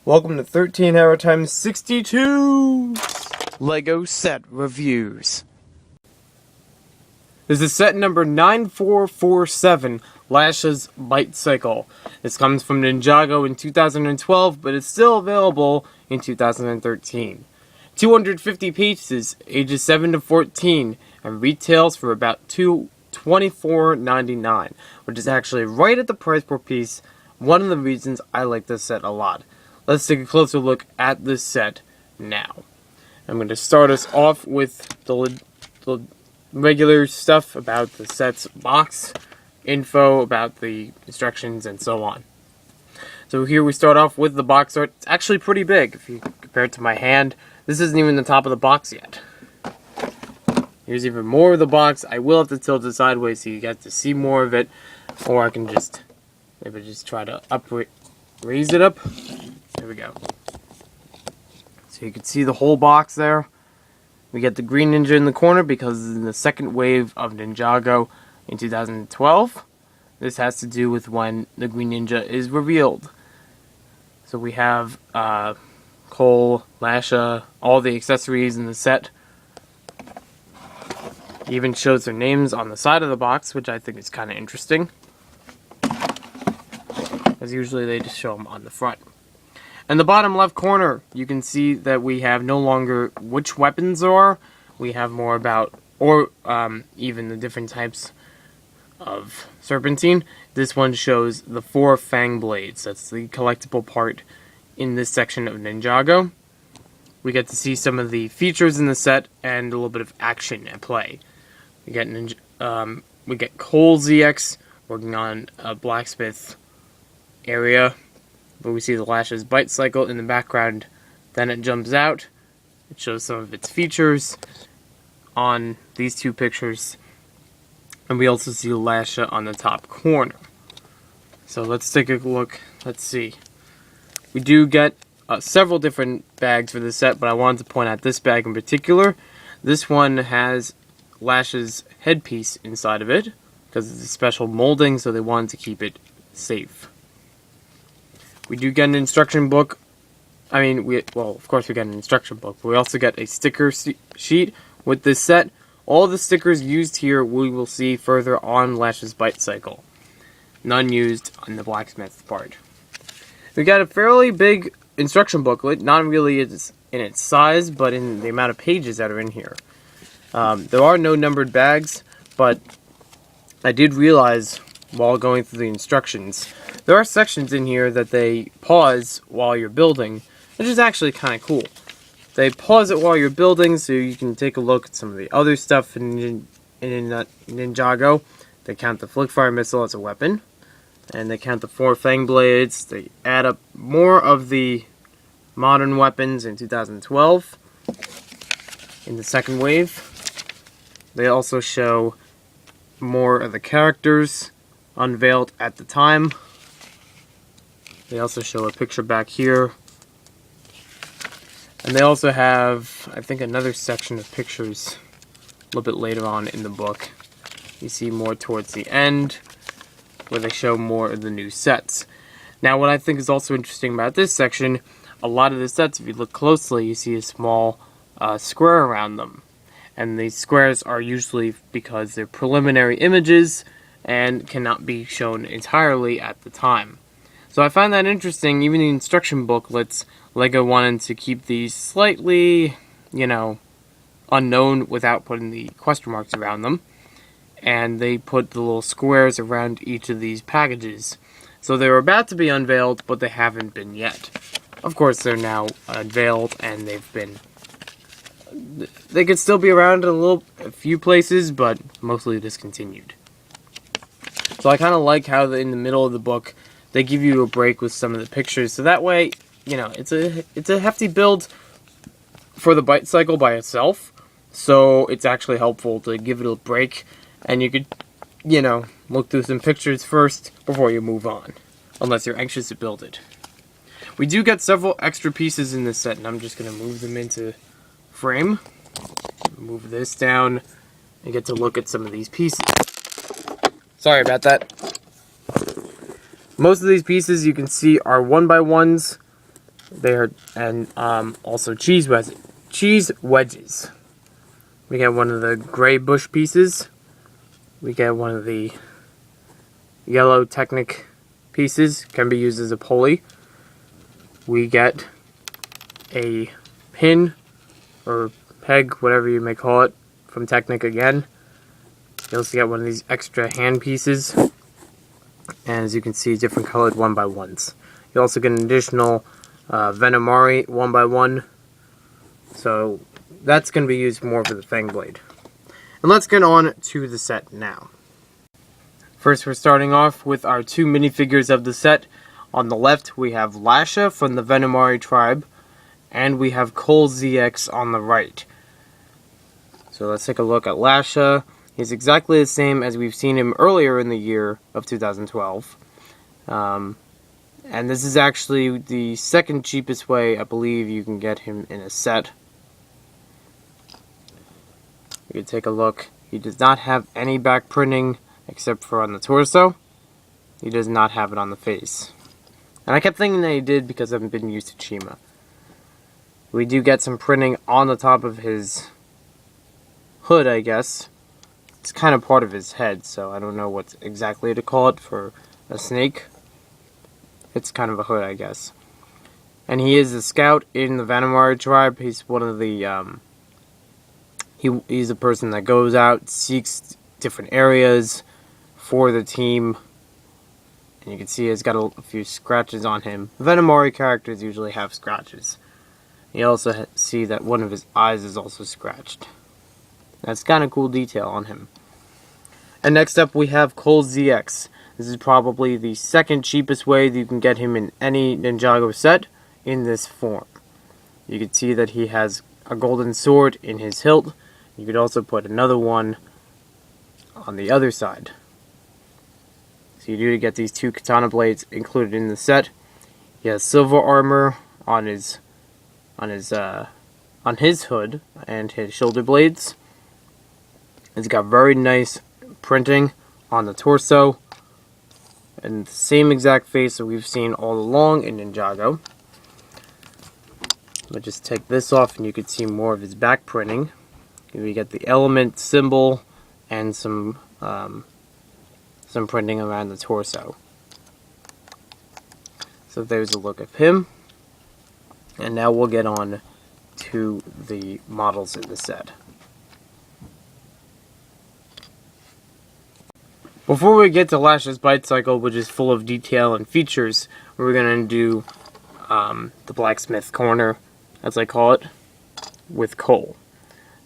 Welcome to 13 Hour Times 62 Lego Set Reviews. This is set number 9447, Lasha's Bicycle. This comes from Ninjago in 2012, but it's still available in 2013. 250 pieces, ages 7 to 14, and retails for about $24.99, which is actually right at the price per piece. One of the reasons I like this set a lot. Let's take a closer look at this set now. I'm going to start us off with the regular stuff about the set's box, info about the instructions, and so on. So here we start off with the box art. It's actually pretty big if you compare it to my hand. This isn't even the top of the box yet. Here's even more of the box. I will have to tilt it sideways so you get to see more of it, or I can just maybe just try to raise it up. There we go. So you can see the whole box there. We get the Green Ninja in the corner because in the second wave of Ninjago in 2012. This has to do with when the Green Ninja is revealed. So we have Cole, Lasha, all the accessories in the set. It even shows their names on the side of the box, which I think is kind of interesting. As usually they just show them on the front. In the bottom left corner, you can see that we have no longer which weapons there are. We have more about, or even the different types of serpentine. This one shows the 4 fang blades. That's the collectible part in this section of Ninjago. We get to see some of the features in the set and a little bit of action at play. We get Cole ZX working on a blacksmith area. But we see the Lasha's Bicycle in the background. Then it jumps out. It shows some of its features on these two pictures. And we also see Lasha on the top corner. So let's take a look. Let's see. We do get several different bags for the set, but I wanted to point out this bag in particular. This one has Lasha's headpiece inside of it because it's a special molding, so they wanted to keep it safe. We do get an instruction book. Of course we get an instruction book, but we also get a sticker sheet with this set. All the stickers used here we will see further on Lasha's Bicycle. None used on the blacksmith part. We got a fairly big instruction booklet, not really in its size, but in the amount of pages that are in here. There are no numbered bags, but I did realize while going through the instructions, there are sections in here that they pause while you're building, which is actually kind of cool. They pause it while you're building so you can take a look at some of the other stuff in Ninjago. They count the flick-fire missile as a weapon, and they count the 4 fang blades. They add up more of the modern weapons in 2012 in the second wave. They also show more of the characters unveiled at the time. They also show a picture back here. And they also have, I think, another section of pictures a little bit later on in the book. You see more towards the end, where they show more of the new sets. Now, what I think is also interesting about this section, a lot of the sets, if you look closely, you see a small square around them. And these squares are usually because they're preliminary images and cannot be shown entirely at the time. So I find that interesting. Even the instruction booklets, LEGO wanted to keep these slightly, unknown without putting the question marks around them. And they put the little squares around each of these packages. So they're about to be unveiled, but they haven't been yet. Of course, they're now unveiled, and they could still be around in a few places, but mostly discontinued. So I kind of like how in the middle of the book, they give you a break with some of the pictures. So that way, it's a hefty build for the Bicycle by itself. So it's actually helpful to give it a break. And you could, look through some pictures first before you move on. Unless you're anxious to build it. We do get several extra pieces in this set. And I'm just going to move them into frame. Move this down. And get to look at some of these pieces. Sorry about that. Most of these pieces you can see are 1x1s Also cheese wedges. We get one of the gray bush pieces. We get one of the yellow Technic pieces. Can be used as a pulley. We get a pin or peg, whatever you may call it, from Technic again. You also get one of these extra hand pieces. And as you can see, different colored 1x1s. You also get an additional Venomari 1x1. So that's going to be used more for the Fang Blade. And let's get on to the set now. First, we're starting off with our two minifigures of the set. On the left, we have Lasha from the Venomari tribe. And we have Cole ZX on the right. So let's take a look at Lasha. He's exactly the same as we've seen him earlier in the year of 2012. And this is actually the second cheapest way I believe you can get him in a set. You can take a look. He does not have any back printing except for on the torso. He does not have it on the face. And I kept thinking that he did because I've been used to Chima. We do get some printing on the top of his hood, I guess. It's kind of part of his head, so I don't know what exactly to call it for a snake. It's kind of a hood, I guess. And he is a scout in the Venomari tribe. He's one of the, he's a person that goes out, seeks different areas for the team. And you can see he's got a few scratches on him. Venomari characters usually have scratches. You also see that one of his eyes is also scratched. That's kind of cool detail on him. And next up we have Cole ZX. This is probably the second cheapest way that you can get him in any Ninjago set in this form. You can see that he has a golden sword in his hilt. You could also put another one on the other side. So you do get these two katana blades included in the set. He has silver armor on his hood and his shoulder blades. It's got very nice printing on the torso and the same exact face that we've seen all along in Ninjago. I'll just take this off and you can see more of his back printing. We get the element symbol and some printing around the torso. So there's a look of him. And now we'll get on to the models in the set. Before we get to Lasha's Bite Cycle, which is full of detail and features, we're going to do the blacksmith corner, as I call it, with Cole.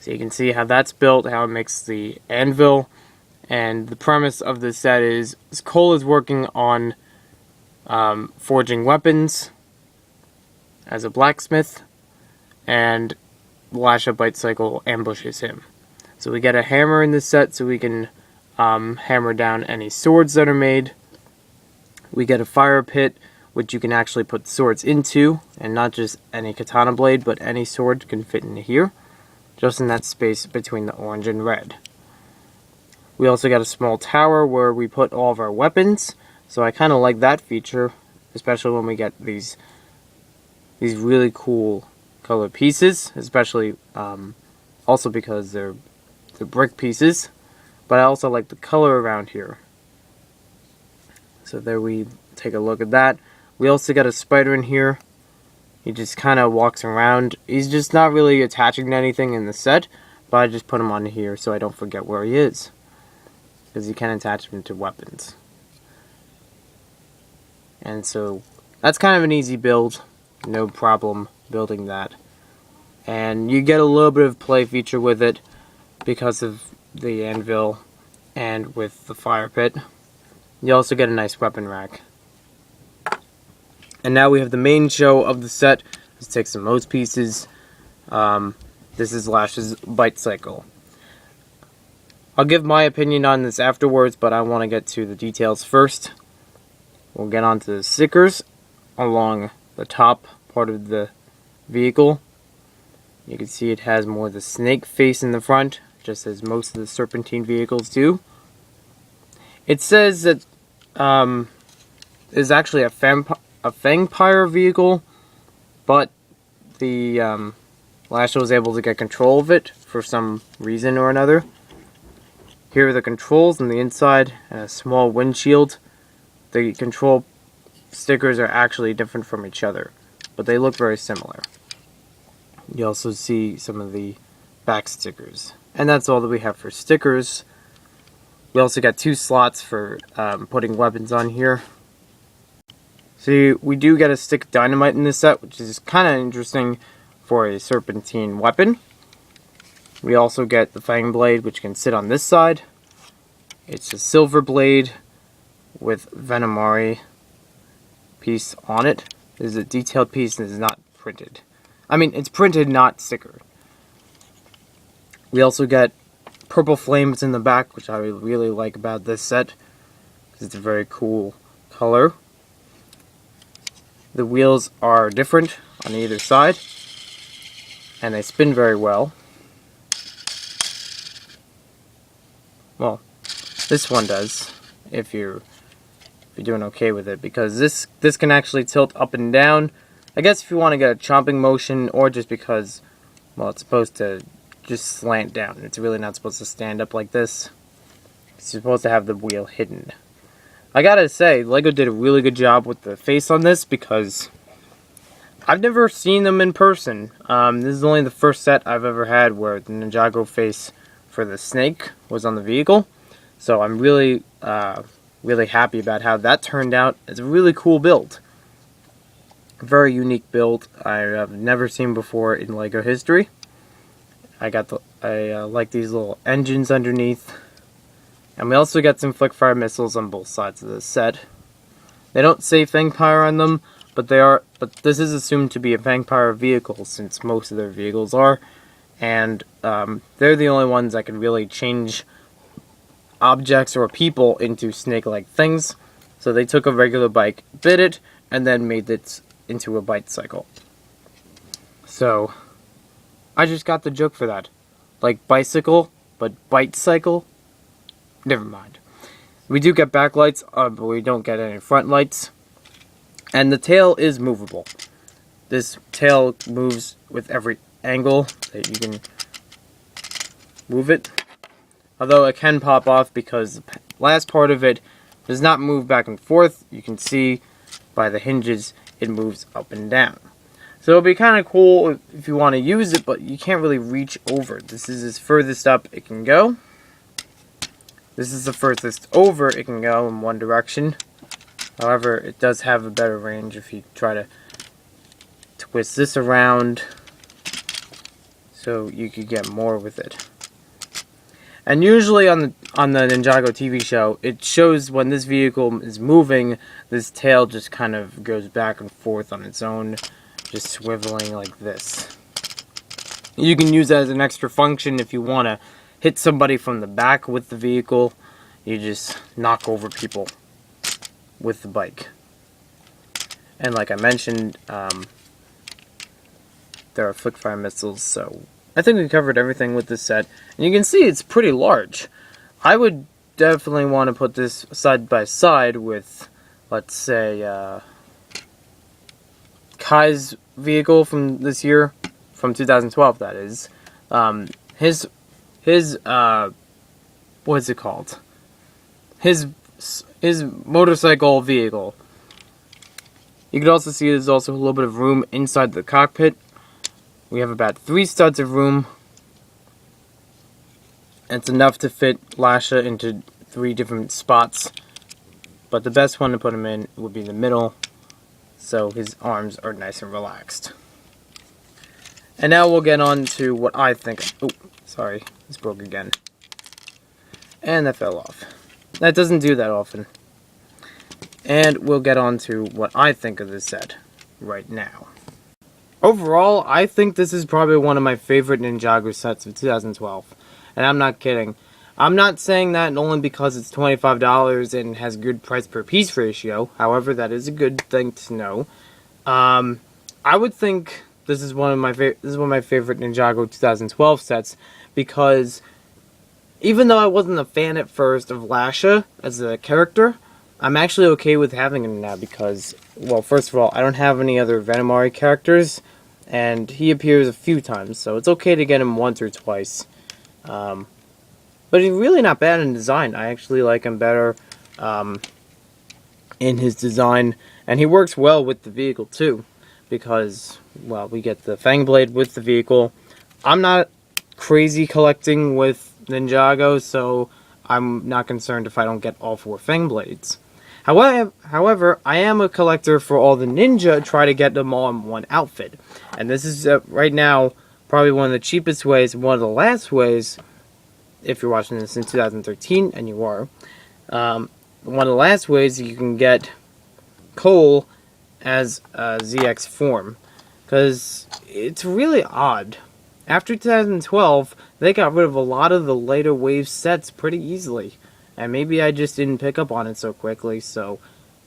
So you can see how that's built, how it makes the anvil, and the premise of this set is Cole is working on forging weapons as a blacksmith, and Lasha Bite Cycle ambushes him. So we get a hammer in this set so we can hammer down any swords that are made. We get a fire pit, which you can actually put swords into, and not just any katana blade, but any sword can fit in here, just in that space between the orange and red. We also got a small tower where we put all of our weapons, so I kind of like that feature, especially when we get these really cool colored pieces, especially also because they're brick pieces. But I also like the color around here. So there we take a look at that. We also got a spider in here. He just kind of walks around. He's just not really attaching to anything in the set, but I just put him on here so I don't forget where he is, because you can attach him to weapons. And so that's kind of an easy build. No problem building that. And you get a little bit of play feature with it because of the anvil and with the fire pit. You also get a nice weapon rack. And now we have the main show of the set. Let's take some of those pieces. This is Lasha's Bite Cycle. I'll give my opinion on this afterwards, but I want to get to the details first. We'll get onto the stickers along the top part of the vehicle. You can see it has more of the snake face in the front, just as most of the serpentine vehicles do. It says that it's actually a Fangpire vehicle, but the Lasha was able to get control of it for some reason or another. Here are the controls on the inside and a small windshield. The control stickers are actually different from each other, but they look very similar. You also see some of the back stickers. And that's all that we have for stickers. We also got 2 slots for putting weapons on here. So we do get a stick of dynamite in this set, which is kind of interesting for a serpentine weapon. We also get the fang blade, which can sit on this side. It's a silver blade with Venomari piece on it. This is a detailed piece and is not printed. I mean, it's printed, not sticker. We also get purple flames in the back, which I really like about this set, because it's a very cool color. The wheels are different on either side, and they spin very well. Well, this one does, if you're doing okay with it, because this can actually tilt up and down. I guess if you want to get a chomping motion, or just because, well, it's supposed to just slant down. It's really not supposed to stand up like this. It's supposed to have the wheel hidden. I gotta say, LEGO did a really good job with the face on this, because I've never seen them in person. This is only the first set I've ever had where the Ninjago face for the snake was on the vehicle. So I'm really, really happy about how that turned out. It's a really cool build. Very unique build I have never seen before in LEGO history. I like these little engines underneath. And we also got some flick fire missiles on both sides of this set. They don't say Fangpire on them, but this is assumed to be a Fangpire vehicle, since most of their vehicles are. And they're the only ones that can really change objects or people into snake-like things. So they took a regular bike, bit it, and then made it into a bicycle. So I just got the joke for that. Like bicycle, but bite cycle? Never mind. We do get backlights, but we don't get any front lights. And the tail is movable. This tail moves with every angle that you can move it. Although it can pop off because the last part of it does not move back and forth. You can see by the hinges it moves up and down. So it'll be kind of cool if you want to use it, but you can't really reach over. This is as furthest up it can go. This is the furthest over it can go in one direction. However, it does have a better range if you try to twist this around, so you could get more with it. And usually on the Ninjago TV show, it shows when this vehicle is moving, this tail just kind of goes back and forth on its own, just swiveling like this. You can use that as an extra function if you want to hit somebody from the back with the vehicle. You just knock over people with the bike. And like I mentioned, there are flick fire missiles, so I think we covered everything with this set. And you can see it's pretty large. I would definitely want to put this side by side with, let's say, Kai's vehicle from this year, from 2012 that is. His what's it called? His motorcycle vehicle. You can also see there's also a little bit of room inside the cockpit. We have about 3 studs of room. It's enough to fit Lasha into 3 different spots. But the best one to put him in would be the middle, so his arms are nice and relaxed. And now we'll get on to what I think. Oh, sorry, this broke again. And that fell off. That doesn't do that often. And we'll get on to what I think of this set right now. Overall, I think this is probably one of my favorite Ninjago sets of 2012. And I'm not kidding. I'm not saying that only because it's $25 and has good price per piece ratio. However, that is a good thing to know. I would think this is one of my favorite Ninjago 2012 sets, because even though I wasn't a fan at first of Lasha as a character, I'm actually okay with having him now, because well, first of all, I don't have any other Venomari characters, and he appears a few times, so it's okay to get him once or twice. But he's really not bad in design. I actually like him better in his design, and he works well with the vehicle too, because, well, we get the Fang Blade with the vehicle. I'm not crazy collecting with Ninjago, so I'm not concerned if I don't get all 4 Fang Blades. However, I am a collector for all the ninja, try to get them all in one outfit. And this is, right now, probably one of the cheapest ways, one of the last ways, if you're watching this in 2013, and you are, one of the last ways you can get Cole as a ZX form. Because it's really odd. After 2012, they got rid of a lot of the later wave sets pretty easily. And maybe I just didn't pick up on it so quickly,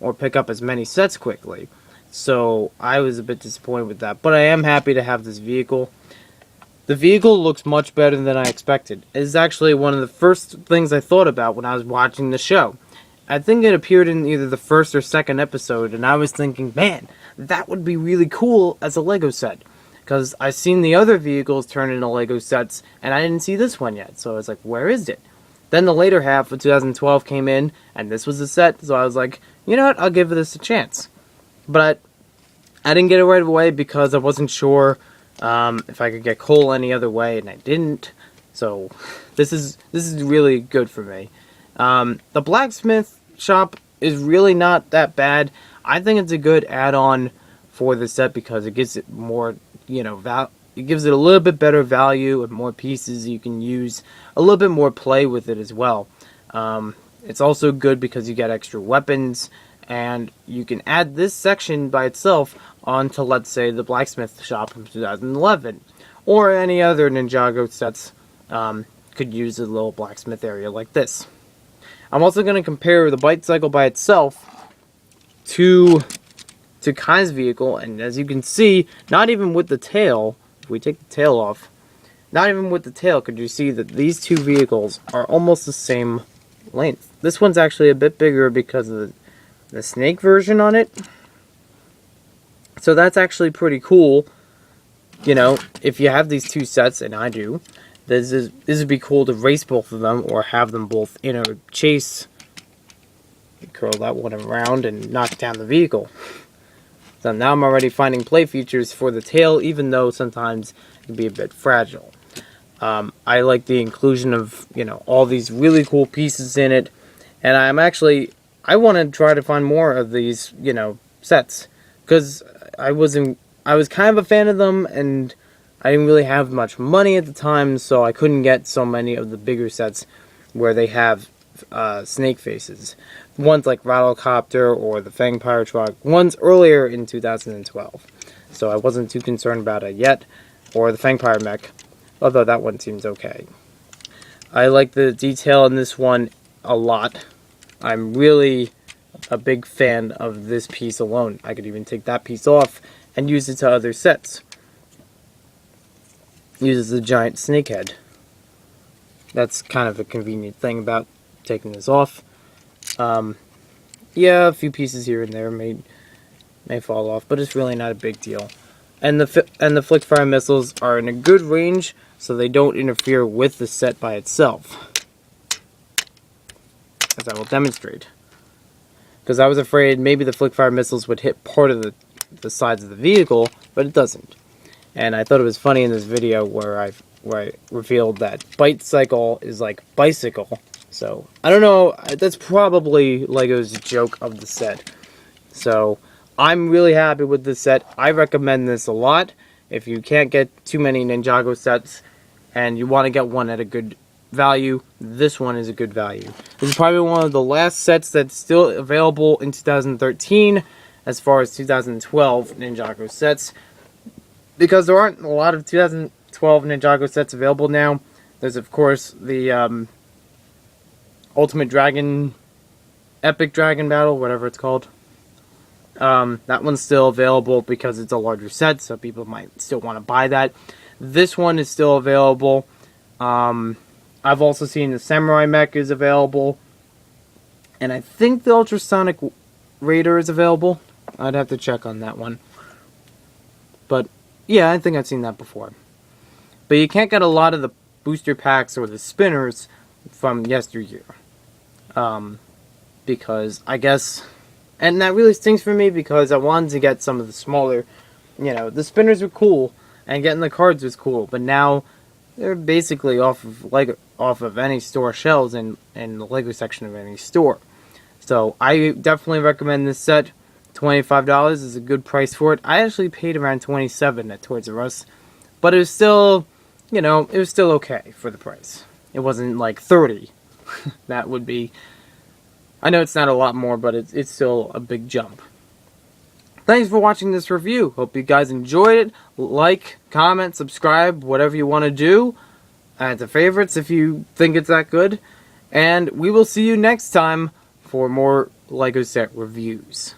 or pick up as many sets quickly. So I was a bit disappointed with that. But I am happy to have this vehicle. The vehicle looks much better than I expected. It is actually one of the first things I thought about when I was watching the show. I think it appeared in either the first or second episode, and I was thinking, man, that would be really cool as a Lego set. Because I've seen the other vehicles turn into Lego sets, and I didn't see this one yet. So I was like, where is it? Then the later half of 2012 came in, and this was the set, so I was like, you know what, I'll give this a chance. But I didn't get it right away because I wasn't sure if I could get Cole any other way, and I didn't. So this is really good for me. The blacksmith shop is really not that bad. I think it's a good add-on for the set because it gives it more, it gives it a little bit better value and more pieces you can use, a little bit more play with it as well. It's also good because you get extra weapons, and you can add this section by itself onto, let's say, the blacksmith shop from 2011, or any other Ninjago sets could use a little blacksmith area like this. I'm also going to compare the Bite Cycle by itself to Kai's vehicle, and as you can see, not even with the tail, if we take the tail off, not even with the tail could you see that these two vehicles are almost the same length. This one's actually a bit bigger because of the snake version on it. So that's actually pretty cool. If you have these two sets, and I do, this would be cool to race both of them or have them both in a chase. Curl that one around and knock down the vehicle. So now I'm already finding play features for the tail, even though sometimes it can be a bit fragile. I like the inclusion of, all these really cool pieces in it. And I want to try to find more of these, sets. Because I was kind of a fan of them, and I didn't really have much money at the time, so I couldn't get so many of the bigger sets where they have snake faces. Ones like Rattlecopter or the Fang Pirate Truck, ones earlier in 2012. So I wasn't too concerned about it yet. Or the Fang Pirate Mech, although that one seems okay. I like the detail in this one a lot. I'm really a big fan of this piece alone. I could even take that piece off and use it to other sets. Uses a giant snake head. That's kind of a convenient thing about taking this off. Yeah, a few pieces here and there may fall off, but it's really not a big deal. And the flick fire missiles are in a good range, so they don't interfere with the set by itself, as I will demonstrate. Because I was afraid maybe the flick fire missiles would hit part of the sides of the vehicle, but it doesn't. And I thought it was funny in this video where I revealed that Bite Cycle is like bicycle. So, I don't know, that's probably Lego's joke of the set. So, I'm really happy with this set. I recommend this a lot. If you can't get too many Ninjago sets and you want to get one at a good value, this one is a good value. This is probably one of the last sets that's still available in 2013 as far as 2012 Ninjago sets. Because there aren't a lot of 2012 Ninjago sets available now. There's, of course, the Ultimate Dragon, Epic Dragon Battle, whatever it's called. That one's still available because it's a larger set, so people might still want to buy that. This one is still available. I've also seen the Samurai Mech is available. And I think the Ultrasonic Raider is available. I'd have to check on that one. But, yeah, I think I've seen that before. But you can't get a lot of the booster packs or the spinners from yesteryear. Because, I guess... And that really stings for me because I wanted to get some of the smaller... the spinners were cool, and getting the cards was cool. But now, they're basically off of any store shelves in the LEGO section of any store. So, I definitely recommend this set. $25 is a good price for it. I actually paid around $27 at Toys R Us, but it was still, it was still okay for the price. It wasn't like $30. That would be, I know it's not a lot more, but it's still a big jump. Thanks for watching this review. Hope you guys enjoyed it. Like, comment, subscribe, whatever you want to do. Add to favorites if you think it's that good. And we will see you next time for more LEGO set reviews.